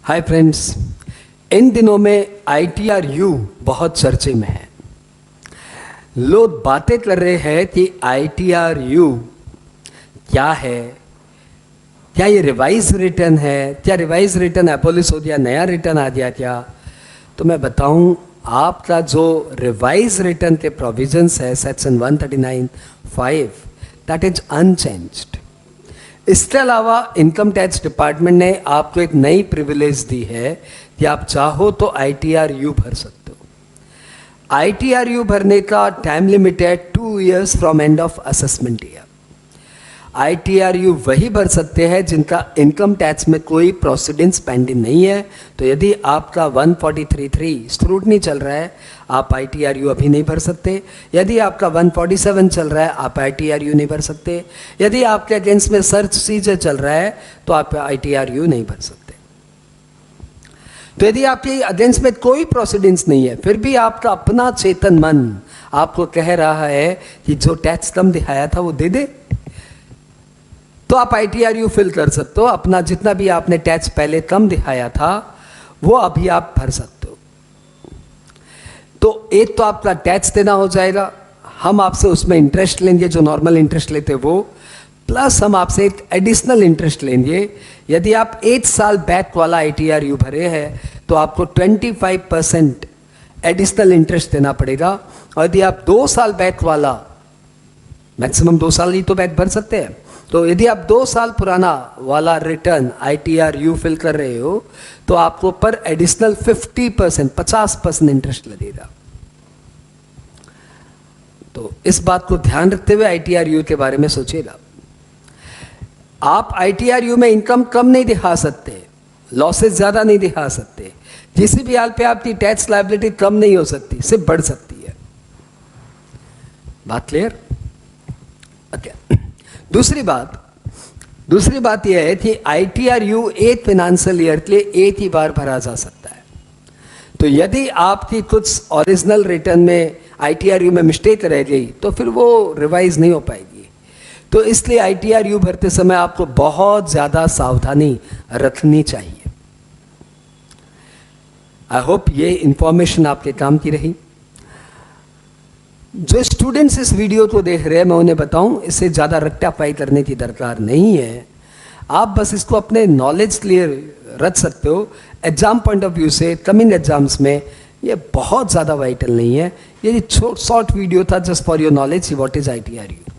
Hi friends, इन दिनों में ITRU बहुत चर्चे में है। लोग बातें कर रहे हैं कि ITRU क्या है, क्या ये रिवाइज रिटर्न है, क्या रिवाइज रिटर्न एबोलिश हो गया, नया रिटर्न आ गया क्या। तो मैं बताऊं, आपका जो रिवाइज रिटर्न के प्रोविजंस है सेक्शन 139(5) दैट इज अनचेंज्ड। इसके अलावा इनकम टैक्स डिपार्टमेंट ने आपको एक नई प्रिविलेज दी है कि आप चाहो तो ITRU भर सकते हो। ITRU भरने का टाइम लिमिट है 2 years from end of assessment year. ITRU वही भर सकते हैं जिनका इनकम टैक्स में कोई प्रोसीडिंग्स पेंडिंग नहीं है। तो यदि आपका 143(3) स्क्रूटनी चल रहा है, आप ITRU अभी नहीं भर सकते। यदि आपका 147 चल रहा है, आप ITRU नहीं भर सकते। यदि आपके अगेंस्ट में सर्च सीजर चल रहा है तो आप ITRU नहीं भर सकते। तो यदि आपके अगेंस्ट में कोई प्रोसीडिंग्स नहीं है, फिर भी आपका अपना चेतन मन आपको कह रहा है कि जो टैक्स कम दिखाया था वो दे दे, तो आप ITRU फिल कर सकते हो। अपना जितना भी आपने टैक्स पहले कम दिखाया था वो अभी आप भर सकते हो। तो एक तो आपका टैक्स देना हो जाएगा, हम आपसे उसमें इंटरेस्ट लेंगे जो नॉर्मल इंटरेस्ट लेते वो, प्लस हम आपसे एक एडिशनल इंटरेस्ट लेंगे। यदि आप 1 साल बैक वाला ITRU भरे हैं तो आपको 25% एडिशनल इंटरेस्ट देना पड़ेगा। और यदि आप 2 साल बैक वाला, मैक्सिमम 2 साल ही तो बैक भर सकते हैं, तो यदि आप 2 साल पुराना वाला रिटर्न ITRU फिल कर रहे हो तो आपको पर एडिशनल 50% इंटरेस्ट लगेगा। तो इस बात को ध्यान रखते हुए ITRU के बारे में सोचिएगा। आप ITRU में इनकम कम नहीं दिखा सकते, लॉसेस ज्यादा नहीं दिखा सकते, किसी भी हाल पे आपकी टैक्स लायबिलिटी कम नहीं हो सकती, सिर्फ बढ़ सकती है। बात क्लियर? ओके। दूसरी बात यह है कि ITRU एक फाइनेंशियल ईयर के लिए एक ही बार भरा जा सकता है। तो यदि आपकी कुछ ओरिजिनल रिटर्न में ITRU में मिस्टेक रह गई तो फिर वो रिवाइज नहीं हो पाएगी। तो इसलिए ITRU भरते समय आपको बहुत ज़्यादा सावधानी रखनी चाहिए। आई होप ये इंफॉर्मेशन आपके काम की रही। जो स्टूडेंट्स इस वीडियो को देख रहे हैं, मैं उन्हें बताऊं, इससे ज़्यादा रेक्टिफाई करने की दरकार नहीं है। आप बस इसको अपने नॉलेज क्लियर रख सकते हो। एग्जाम पॉइंट ऑफ व्यू से कमिंग एग्जाम्स में ये बहुत ज़्यादा वाइटल नहीं है। ये शॉर्ट वीडियो था just for your knowledge what is ITRU।